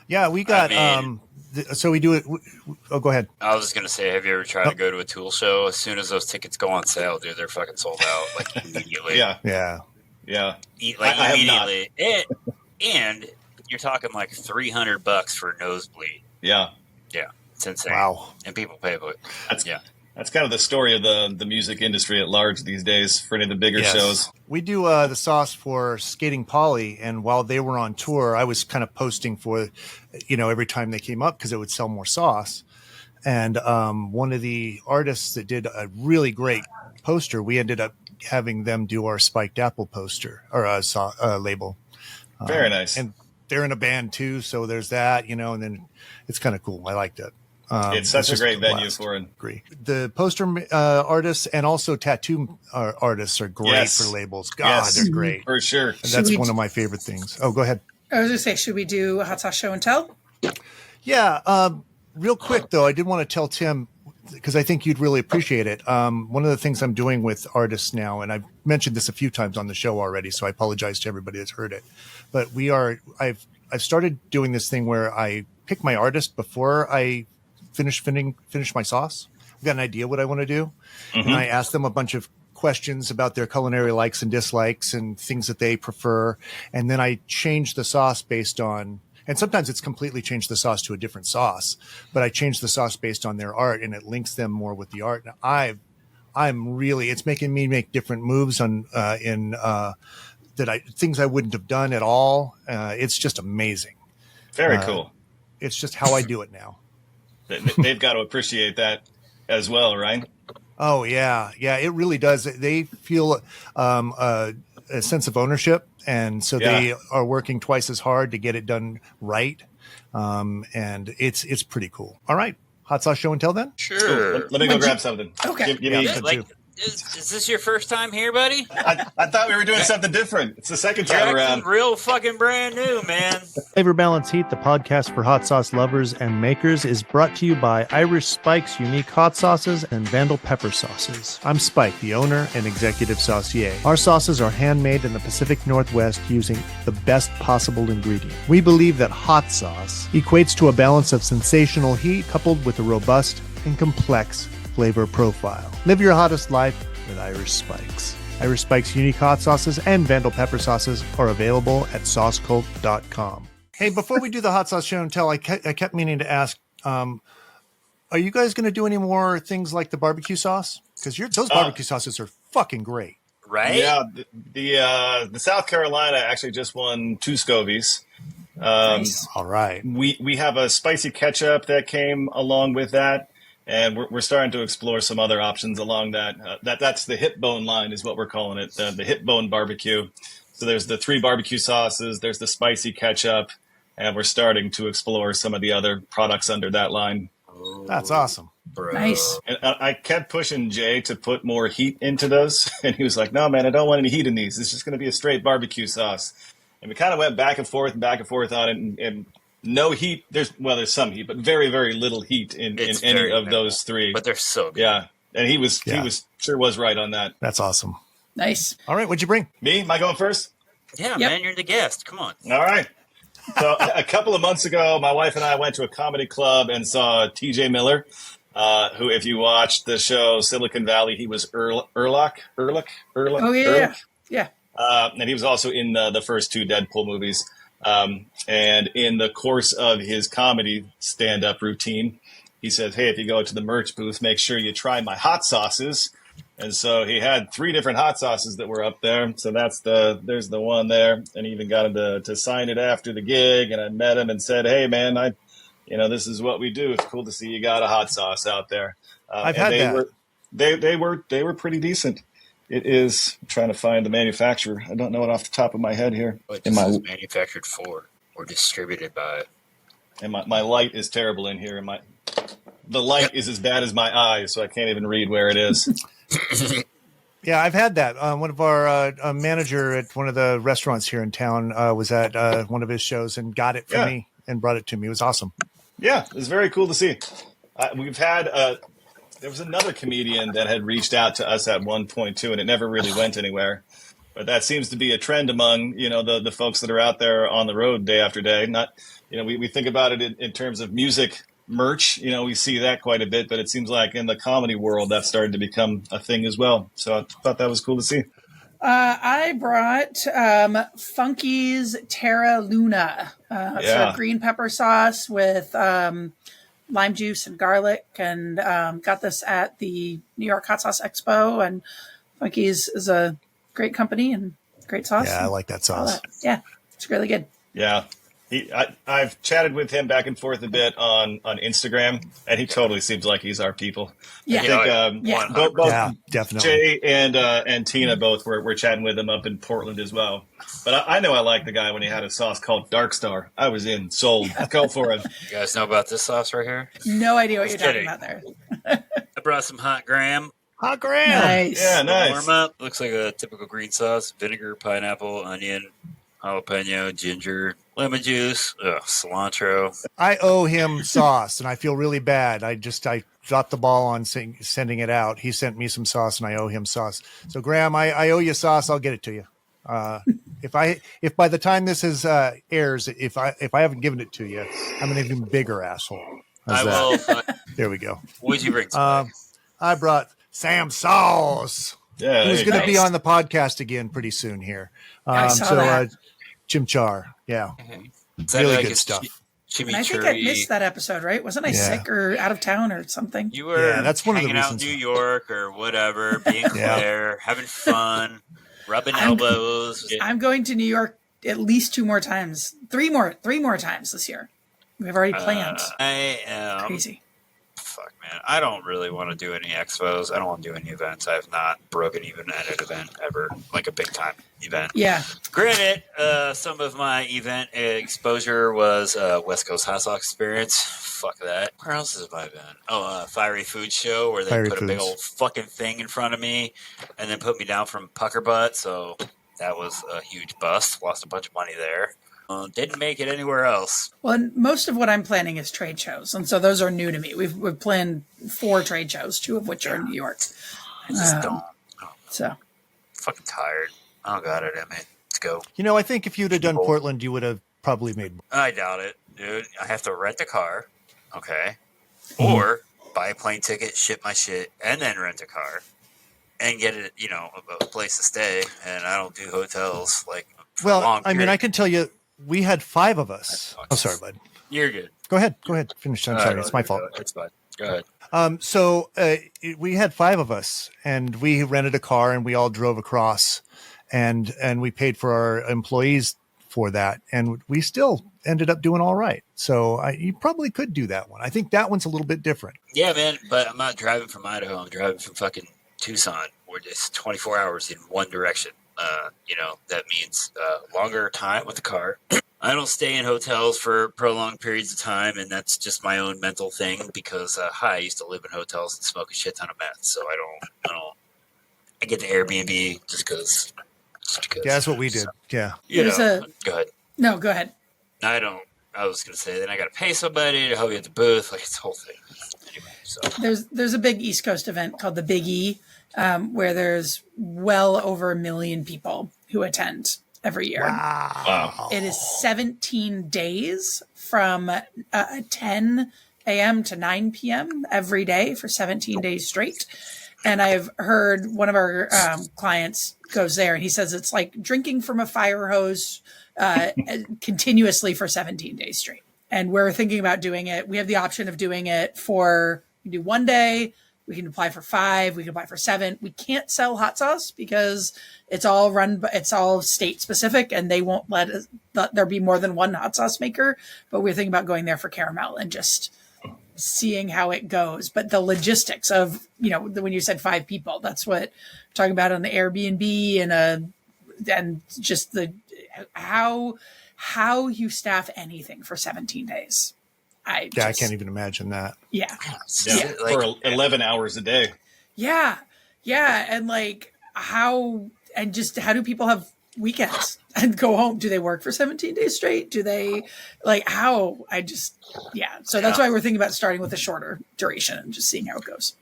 Yeah, we got so we do it. Oh, go ahead. I was just gonna say, have you ever tried to go to a Tool show? As soon as those tickets go on sale, dude, they're fucking sold out like immediately. Yeah. Immediately. And you're talking like $300 for a nosebleed. Yeah, it's insane. Wow, and people pay for it. That's kind of the story of the music industry at large these days for any of the bigger shows. We do the sauce for Skating Polly, and while they were on tour, I was kind of posting for, every time they came up because it would sell more sauce. And one of the artists that did a really great poster, we ended up having them do our Spiked Apple poster or label. Very nice. And they're in a band too, so there's that, and then it's kind of cool. I liked it. It's such a great venue for it. Agree. The poster artists and also tattoo artists are great for labels. God, they're great. For sure. And that's one of my favorite things. Oh, go ahead. I was going to say, should we do a Hot Sauce Show and Tell? Yeah. Real quick, though, I did want to tell Tim, because I think you'd really appreciate it. One of the things I'm doing with artists now, and I've mentioned this a few times on the show already, so I apologize to everybody that's heard it. But I've started doing this thing where I pick my artist before I finish my sauce. I've got an idea what I want to do. Mm-hmm. And I ask them a bunch of questions about their culinary likes and dislikes and things that they prefer. And then I change the sauce based on, and sometimes it's completely changed the sauce to a different sauce, but I change the sauce based on their art and it links them more with the art. And it's making me make different moves things I wouldn't have done at all. It's just amazing. Very cool. It's just how I do it now. They've got to appreciate that as well, right? Oh yeah, it really does. They feel a sense of ownership, and so they are working twice as hard to get it done right. And it's pretty cool. All right, hot sauce show and tell then. Sure. Let me go grab something. Okay. Give me, Is this your first time here, buddy? I thought we were doing something different. It's the second You're time acting around. real fucking brand new, man. Flavor Balance Heat, the podcast for hot sauce lovers and makers, is brought to you by Irish Spike's unique hot sauces and Vandal pepper sauces. I'm Spike, the owner and executive saucier. Our sauces are handmade in the Pacific Northwest using the best possible ingredient. We believe that hot sauce equates to a balance of sensational heat coupled with a robust and complex flavor profile. Live your hottest life with Irish Spikes. Irish Spike's unique hot sauces and Vandal pepper sauces are available at saucecult.com. Hey, before we do the hot sauce show and tell, I kept meaning to ask, are you guys going to do any more things like the barbecue sauce? Because those barbecue sauces are fucking great. Right? Yeah, the South Carolina actually just won 2 Scovies. Nice. All right. We have a spicy ketchup that came along with that. And we're starting to explore some other options along that. That's the hip bone line is what we're calling it, the hip bone barbecue. So there's the 3 barbecue sauces, there's the spicy ketchup, and we're starting to explore some of the other products under that line. That's awesome. Bro. Nice. And I kept pushing Jay to put more heat into those, and he was like, "No, man, I don't want any heat in these. It's just going to be a straight barbecue sauce." And we kind of went back and forth on it, and no heat. There's some heat, but very, very little heat in any of those 3. But they're so good. Yeah, and he was right on that. That's awesome. Nice. All right, what'd you bring? Me? Am I going first? Yeah, Yep. man, you're the guest. Come on. All right. So a couple of months ago, my wife and I went to a comedy club and saw TJ Miller, who, if you watched the show Silicon Valley, he was Erlich. Oh, yeah. Yeah. And he was also in the first 2 Deadpool movies. And in the course of his comedy stand-up routine, he said, "Hey, if you go to the merch booth, make sure you try my hot sauces." And so he had 3 different hot sauces that were up there. So there's the one there. And he even got him to sign it after the gig. And I met him and said, "Hey, man, this is what we do. It's cool to see you got a hot sauce out there." I've had that. They were pretty decent. It is, I'm trying to find the manufacturer. I don't know it off the top of my head here. What this is manufactured for or distributed by. And my light is terrible in here. And the light is as bad as my eyes, so I can't even read where it is. Yeah, I've had that. One of our manager at one of the restaurants here in town was at one of his shows and got it for me and brought it to me. It was awesome. Yeah, it was very cool to see. We've had there was another comedian that had reached out to us at one point too, and it never really went anywhere. But that seems to be a trend among the folks that are out there on the road day after day. Not we think about it in terms of music merch. We see that quite a bit, but it seems like in the comedy world that's starting to become a thing as well. So I thought that was cool to see. I brought Funky's Terra Luna. It's a green pepper sauce with lime juice and garlic, and got this at the New York Hot Sauce Expo. And Funky's is a great company and great sauce. Yeah, I like that sauce. Yeah, it's really good. Yeah. I've chatted with him back and forth a bit on Instagram, and he totally seems like he's our people. Yeah. I think both definitely. Jay and Tina both were chatting with him up in Portland as well. But I know I like the guy when he had a sauce called Dark Star. I was in, sold. Go for it. You guys know about this sauce right here? No idea what you're talking about there. I brought some hot graham. Hot graham. Nice. Yeah, nice. Warm up. Looks like a typical green sauce. Vinegar, pineapple, onion, jalapeno, ginger, lemon juice, cilantro. I owe him sauce, and I feel really bad. I dropped the ball on sending it out. He sent me some sauce, and I owe him sauce. So, Graham, I owe you sauce. I'll get it to you. If by the time this is airs, if I haven't given it to you, I'm an even bigger asshole. I will. There we go. What did you bring? I brought Sam Sauce. Yeah, Who's going to be on the podcast again pretty soon here. I saw that. Chimchar. Yeah. Really good stuff. And I think I missed that episode, right? Wasn't I sick or out of town or something? You were that's one of the hanging out in reasons. New York or whatever, being there, having fun, rubbing elbows. I'm going to New York at least 2 more times. 3 more times this year. We've already planned. I am crazy. Fuck, man. man. I don't really want to do any expos. I don't want to do any events. I have not broken even at an event ever, like a big time event. Yeah. Granted, some of my event exposure was West Coast Hot Sauce Experience. Fuck that. Where else have I been? Oh, Fiery Food Show, where they Fiery put a big old fucking thing in front of me and then put me down from pucker butt. So that was a huge bust. Lost a bunch of money there. Didn't make it anywhere else. Well, and most of what I'm planning is trade shows, and so those are new to me. We've planned 4 trade shows, 2 of which are in New York. I just don't. So Fucking tired. I don't got it in me. Let's go. You know, I think if you'd have done Portland, you would have probably made more. I doubt it, dude. I have to rent a car, okay, or buy a plane ticket, ship my shit, and then rent a car and get it. You know, a place to stay. And I don't do hotels like. Well, I mean, I can tell you. We had 5 of us. Oh, sorry, bud. You're good. Go ahead. Finish. I'm sorry. It's my fault. It's fine. Go ahead. So we had 5 of us, and we rented a car, and we all drove across, and we paid for our employees for that, and we still ended up doing all right. So you probably could do that one. I think that one's a little bit different. Yeah, man. But I'm not driving from Idaho. I'm driving from fucking Tucson, where it's 24 hours in one direction. You know, that means longer time with the car. I don't stay in hotels for prolonged periods of time, and that's just my own mental thing because, I used to live in hotels and smoke a shit ton of meth, so I get the Airbnb just because. Yeah, that's what we did. Yeah. Go ahead. No, go ahead. I was going to say, then I got to pay somebody to help you at the booth. Like, it's the whole thing. Anyway, so. There's a big East Coast event called the Big E, where there's well over 1 million people who attend every year. Wow. It is 17 days from 10 a.m. to 9 p.m. every day for 17 days straight. And I've heard one of our clients goes there, and he says it's like drinking from a fire hose continuously for 17 days straight. And we're thinking about doing it. We have the option of doing it for, we can do 1 day, we can apply for 5, we can apply for 7. We can't sell hot sauce because it's all state specific, and they won't let there be more than one hot sauce maker. But we're thinking about going there for caramel and just seeing how it goes. But the logistics of, when you said 5 people, that's what we're talking about on the Airbnb and just how you staff anything for 17 days. I can't even imagine that. Yeah. For 11 hours a day. Yeah. Yeah. And how do people have weekends and go home? Do they work for 17 days straight? Do they So that's why we're thinking about starting with a shorter duration and just seeing how it goes.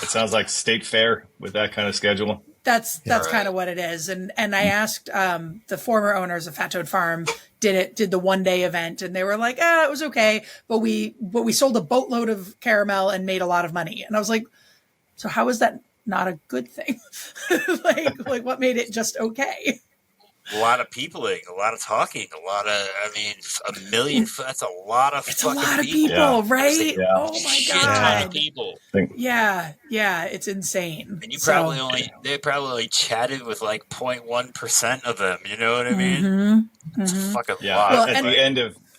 It sounds like state fair with that kind of schedule. That's kind of what it is. And I asked the former owners of Fat Toad Farm, did the 1 day event, and they were like, it was okay, but we sold a boatload of caramel and made a lot of money. And I was like, so how is that not a good thing? like what made it just okay? A lot of peopling, a lot of talking, a million. That's a lot of fucking people. It's a lot of people, right? Yeah. Oh my Shit God. ton of people. Yeah, it's insane. And they probably only chatted with 0.1% of them. You know what I mean? Mm-hmm. It's a fucking Yeah. lot. Well,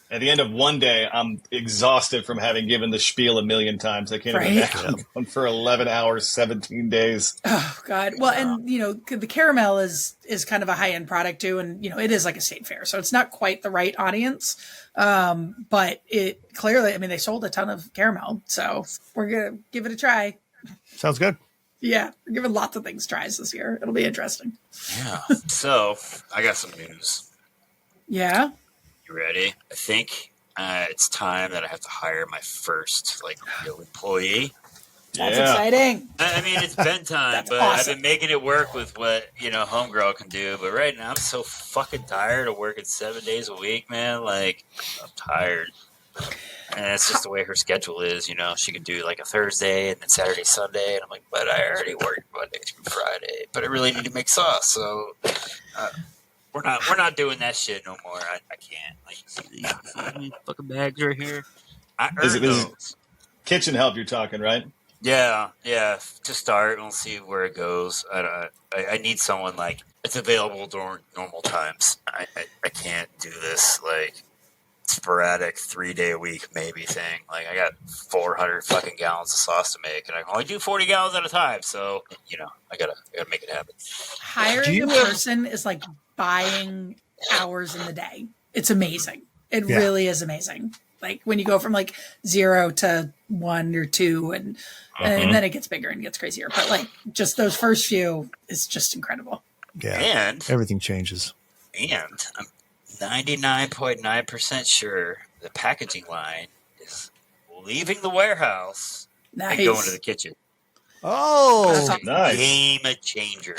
at the end of 1 day, I'm exhausted from having given the spiel 1 million times. I can't even imagine going for 11 hours, 17 days. Oh God. Well, and the caramel is kind of a high end product too. And, it is like a state fair, so it's not quite the right audience. But it clearly, they sold a ton of caramel, so we're going to give it a try. Sounds good. Yeah. We're giving lots of things tries this year. It'll be interesting. Yeah. So I got some news. Yeah. You ready? I think it's time that I have to hire my first real employee. That's exciting. It's been time, but awesome. I've been making it work with what homegirl can do. But right now, I'm so fucking tired of working 7 days a week, man. I'm tired, and it's just the way her schedule is. She can do a Thursday and then Saturday, Sunday, and I'm like, but I already work Monday through Friday. But I really need to make sauce, so. We're not doing that shit no more. I can't. These fucking bags right here. I earned those. Kitchen help you're talking, right? Yeah. To start, we'll see where it goes. I need someone it's available during normal times. I can't do this sporadic 3-day a week maybe thing. Like, I got 400 fucking gallons of sauce to make, and I can only do 40 gallons at a time. So, I gotta make it happen. Hiring a person is like buying hours in the day. It's amazing. It really is amazing. Like when you go from like 0 to 1 or 2 and then it gets bigger and gets crazier. But like just those first few is just incredible. Yeah. And everything changes. And I'm 99.9% sure the packaging line is leaving the warehouse and going to the kitchen. Oh, nice. Game changer.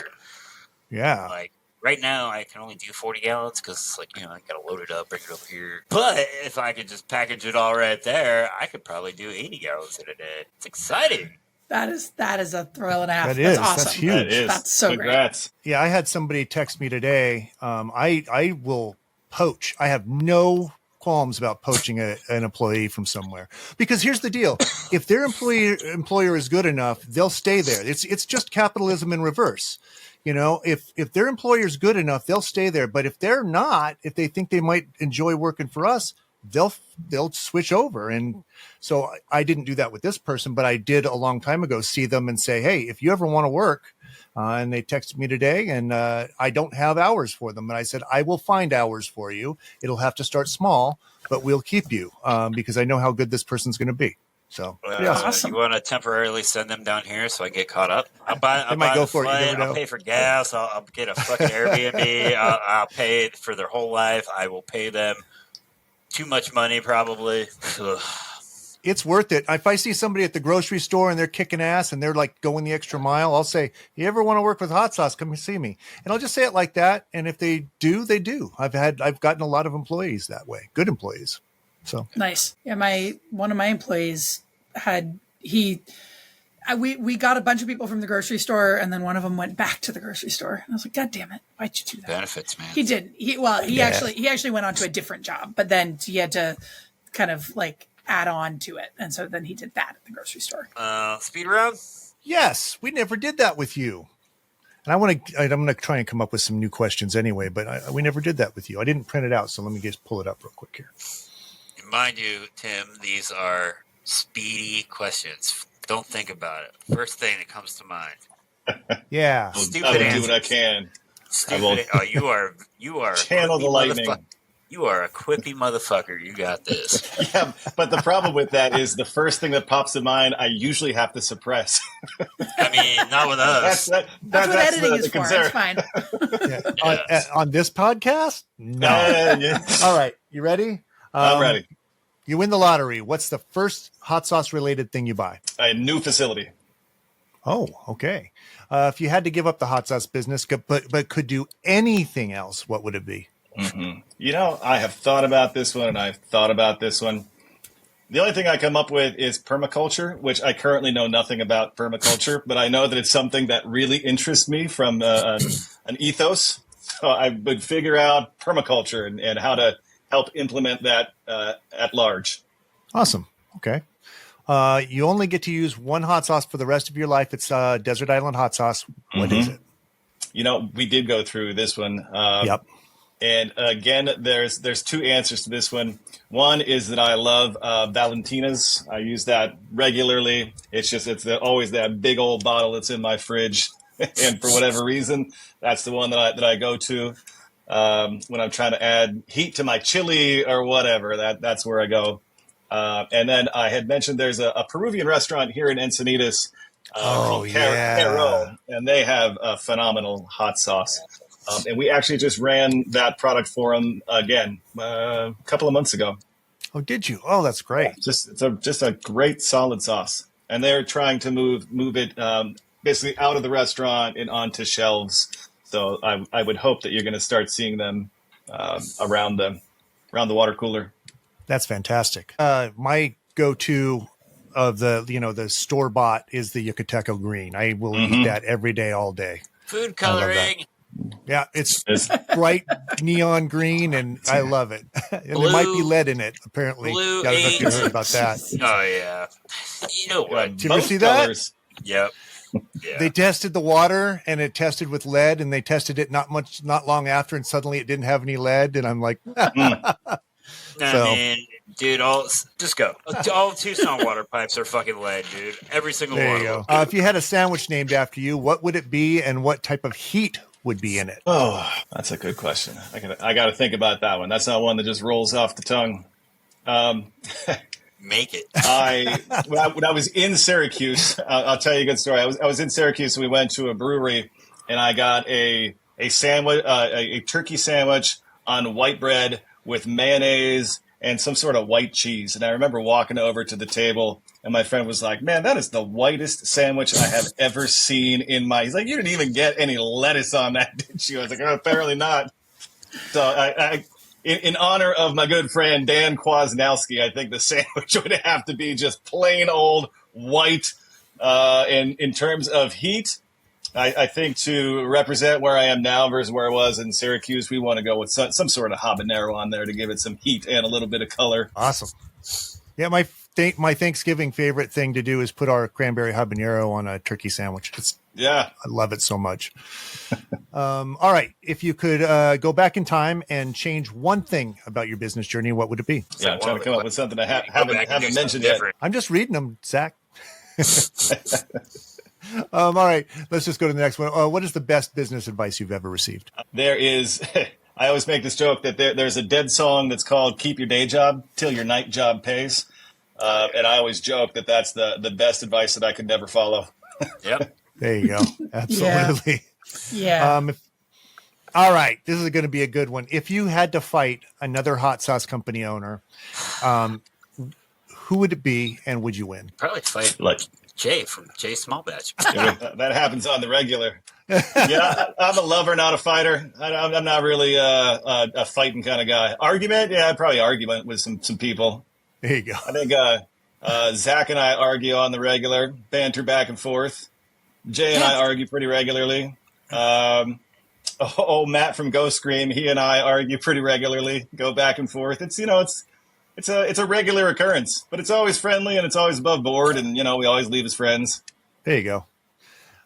Yeah. Like right now I can only do 40 gallons because I gotta load it up, bring it over here. But if I could just package it all right there, I could probably do 80 gallons in a day. It's exciting. That is a thrill and a half. That is. That's awesome. That's huge. That is. That's so Congrats. great. Yeah, I had somebody text me today. I will poach. I have no qualms about poaching an employee from somewhere, because here's the deal: if their employer is good enough, they'll stay there. It's just capitalism in reverse. If their employer is good enough, they'll stay there. But if they're not, if they think they might enjoy working for us, they'll switch over. And so I didn't do that with this person, but I did a long time ago see them and say, hey, if you ever want to work, and they texted me today, and I don't have hours for them. And I said, I will find hours for you. It'll have to start small, but we'll keep you because I know how good this person's going to be. So awesome. You want to temporarily send them down here so I get caught up? I'll buy might go the for it. flight, I'll pay for gas. I'll get a fucking Airbnb. I'll pay it for their whole life. I will pay them too much money, probably. Ugh. It's worth it. If I see somebody at the grocery store and they're kicking ass and they're like going the extra mile, I'll say, you ever want to work with hot sauce? Come and see me. And I'll just say it like that. And if they do, they do. I've gotten a lot of employees that way. Good employees. So nice. Yeah. One of my employees we got a bunch of people from the grocery store, and then one of them went back to the grocery store. And I was like, God damn it. Why'd you do that? Benefits, man. He did. He actually went on to a different job, but then he had to kind of like add on to it. And so then he did that at the grocery store. Speed round? yes, we never did that with you. And I'm going to try and come up with some new questions anyway, but we never did that with you. I didn't print it out. So let me just pull it up real quick here. Mind you, Tim, these are speedy questions. Don't think about it. First thing that comes to mind. Yeah. Stupid I will answer. do what I can. Stupid. Oh, you are Channel the lightning. You are a quippy motherfucker. You got this. Yeah, but the problem with that is the first thing that pops in mind, I usually have to suppress. I mean, not with us. That's what editing is for. concern. It's fine. Yeah. On this podcast? No. Yeah. All right. You ready? I'm ready. You win the lottery. What's the first hot sauce related thing you buy? A new facility. Oh, okay. If you had to give up the hot sauce business, but could do anything else, what would it be? Mm-hmm. You know, I have thought about this one, and I've thought about this one. The only thing I come up with is permaculture, which I currently know nothing about permaculture, but I know that it's something that really interests me from an ethos. So I would figure out permaculture and how to help implement that at large. Awesome. Okay. You only get to use one hot sauce for the rest of your life. It's Desert Island hot sauce. What is it? You know, we did go through this one. Yep. And again, there's two answers to this one. One is that I love Valentina's. I use that regularly. It's always that big old bottle that's in my fridge. And for whatever reason, that's the one that I go to when I'm trying to add heat to my chili or whatever. That's where I go. And then I had mentioned there's a Peruvian restaurant here in Encinitas called Caro, and they have a phenomenal hot sauce. And we actually just ran that product for them again a couple of months ago. Oh, did you? Oh, that's great. It's just a great solid sauce. And they're trying to move it basically out of the restaurant and onto shelves. So I would hope that you're going to start seeing them around the water cooler. That's fantastic. My go-to of the store bought is the Yucateco green. I will eat that every day, all day. Food coloring. Yeah, it's bright neon green, and I love it. And there might be lead in it, apparently. Blue I don't know if you heard about that. Oh, yeah. You know what? Did you ever see that? Yep. Yeah. They tested the water, and it tested with lead, and they tested it not long after, and suddenly it didn't have any lead. And I'm like, So- I mean, dude, just go. All Tucson water pipes are fucking lead, dude. Every single There one. you of go. them. If you had a sandwich named after you, what would it be, and what type of heat would be in it? Oh, that's a good question. I got to think about that one. That's not one that just rolls off the tongue. Make it. When I was in Syracuse, I'll tell you a good story. I was in Syracuse, and we went to a brewery, and I got a sandwich, a turkey sandwich on white bread with mayonnaise and some sort of white cheese. And I remember walking over to the table, and my friend was like, "Man, that is the whitest sandwich I have ever seen in my." He's like, "You didn't even get any lettuce on that, did you?" I was like, "Oh, apparently not." So I in honor of my good friend Dan Kwasnowski, I think the sandwich would have to be just plain old white. And in terms of heat, I think to represent where I am now versus where I was in Syracuse, we want to go with some sort of habanero on there to give it some heat and a little bit of color. Awesome. Yeah, my Thanksgiving favorite thing to do is put our cranberry habanero on a turkey sandwich. I love it so much. All right. If you could go back in time and change one thing about your business journey, what would it be? Yeah, I'm trying to come up with something I haven't mentioned yet. I'm just reading them, Zach. All right. Let's just go to the next one. What is the best business advice you've ever received? There is, I always make this joke that there's a dead song that's called "Keep Your Day Job Till Your Night Job Pays." And I always joke that that's the best advice that I could never follow. Yep. There you go. Absolutely. Yeah. All right. This is going to be a good one. If you had to fight another hot sauce company owner, who would it be, and would you win? Probably fight Jay from Jay Small Batch. That happens on the regular. Yeah, I'm a lover, not a fighter. I'm not really a fighting kind of guy. Argument? Yeah, I'd probably argument with some people. There you go. I think Zach and I argue on the regular, banter back and forth. Jay and I argue pretty regularly. Matt from Ghost Scream, he and I argue pretty regularly, go back and forth. It's a regular occurrence, but it's always friendly and it's always above board, and we always leave as friends. There you go.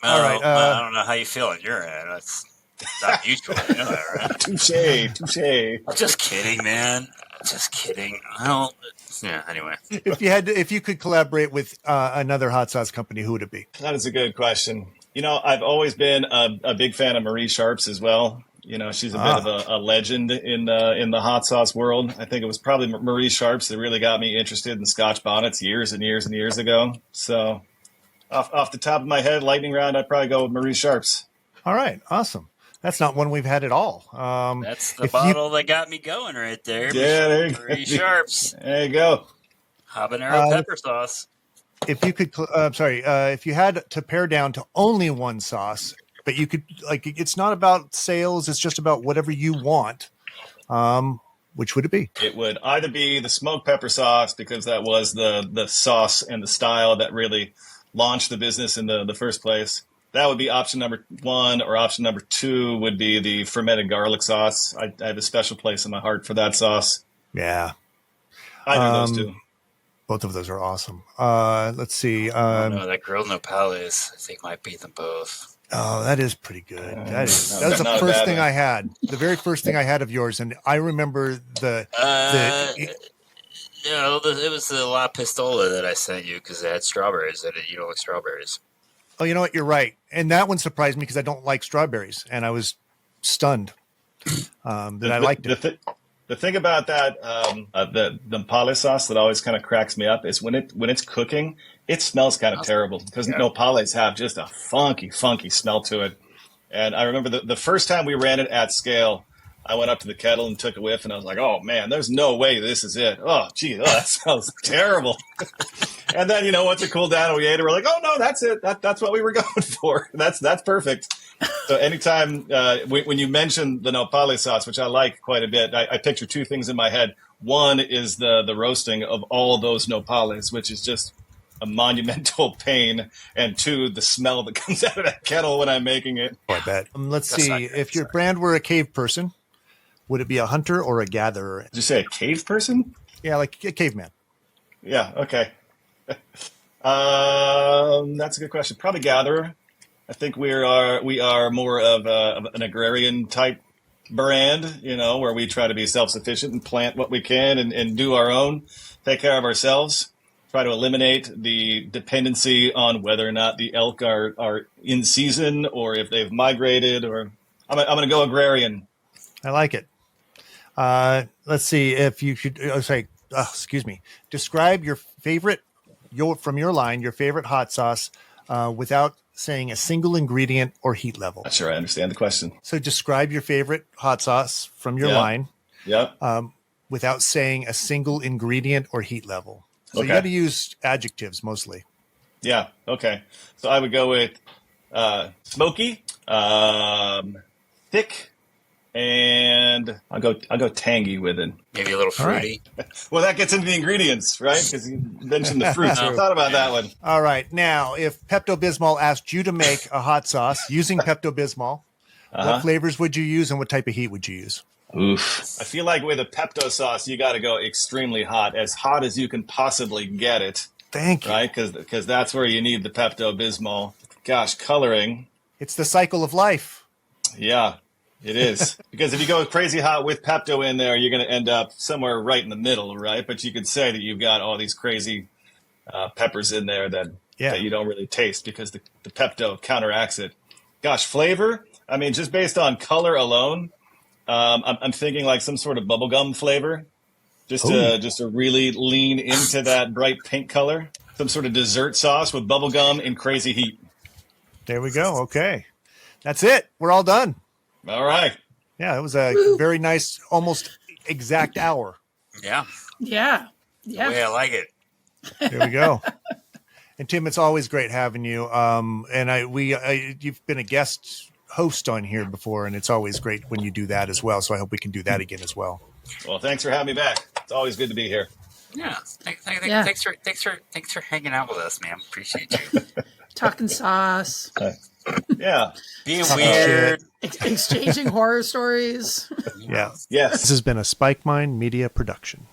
All right. I don't know how you feel on your end. That's not mutual. You know that, right? Touche. Just kidding, man. Just kidding. I don't. Yeah. Anyway, If you could collaborate with another hot sauce company, who would it be? That is a good question. I've always been a big fan of Marie Sharp's as well. She's a bit of a legend in the hot sauce world. I think it was probably Marie Sharp's that really got me interested in Scotch bonnets years and years and years ago. So off the top of my head, lightning round, I'd probably go with Marie Sharp's. All right. Awesome. That's not one we've had at all. That's the bottle that got me going right there. Yeah, there you go. Marie Sharp's. There you go. Habanero pepper sauce. If you could, if you had to pare down to only one sauce, but you could, it's not about sales, it's just about whatever you want. Which would it be? It would either be the smoked pepper sauce, because that was the sauce and the style that really launched the business in the first place. That would be option number one, or option number two would be the fermented garlic sauce. I have a special place in my heart for that sauce. Yeah. Either of those two. Both of those are awesome. Let's see. No, that grilled nopales, I think, might beat them both. Oh, that is pretty good. That was the not first bad thing one. I had. The very first thing I had of yours, and I remember it was the La Pistola that I sent you because it had strawberries in it. You don't like strawberries. Oh, you know what? You're right. And that one surprised me because I don't like strawberries, and I was stunned that I liked it. The thing about that, the nopales sauce that always kind of cracks me up is when it's cooking, it smells kind of terrible, because nopales have just a funky smell to it. And I remember the first time we ran it at scale, I went up to the kettle and took a whiff, and I was like, "Oh man, there's no way this is it. Oh gee, that smells terrible." And then once it cooled down and we ate it, we're like, "Oh no, that's it. That's what we were going for. That's perfect." So anytime when you mention the nopales sauce, which I like quite a bit, I picture two things in my head. One is the roasting of all of those nopales, which is just a monumental pain, and two, the smell that comes out of that kettle when I'm making it. Oh, I bet. Let's see. If your brand were a cave person, would it be a hunter or a gatherer? Did you say a cave person? Yeah, like a caveman. Yeah. Okay. That's a good question. Probably gatherer. I think we are more of an agrarian type brand, you know, where we try to be self-sufficient and plant what we can and do our own, take care of ourselves, try to eliminate the dependency on whether or not the elk are in season or if they've migrated, or I'm going to go agrarian. I like it. Let's see if you should describe your favorite, from your line, your favorite hot sauce without saying a single ingredient or heat level. Not sure I understand the question. So describe your favorite hot sauce from your line without saying a single ingredient or heat level. So you got to use adjectives mostly. Yeah. Okay. So I would go with smoky, thick, and I'll go tangy with it. Maybe a little fruity. Right. Well, that gets into the ingredients, right? Because you mentioned the fruits. I thought about that one. All right. Now, if Pepto-Bismol asked you to make a hot sauce using Pepto-Bismol, what flavors would you use and what type of heat would you use? Oof. I feel like with a Pepto sauce, you got to go extremely hot as you can possibly get it. Thank you. Right? Because that's where you need the Pepto-Bismol. Gosh, coloring. It's the cycle of life. Yeah. It is. Because if you go crazy hot with Pepto in there, you're going to end up somewhere right in the middle, right? But you could say that you've got all these crazy peppers in there that you don't really taste because the Pepto counteracts it. Gosh, flavor? I mean, just based on color alone, I'm thinking like some sort of bubblegum flavor. Just to really lean into that bright pink color. Some sort of dessert sauce with bubblegum and crazy heat. There we go. Okay. That's it. We're all done. All right. Yeah, it was a very nice, almost exact hour. Yeah. Yeah. Yeah. The way I like it. There we go. And Tim, it's always great having you. You've been a guest host on here before, and it's always great when you do that as well. So I hope we can do that again as well. Well, thanks for having me back. It's always good to be here. Yeah. Thanks for hanging out with us, man. Appreciate you. Talking sauce. Yeah. Being weird. Exchanging horror stories. Yeah. Yes. This has been a Spike Mind Media production.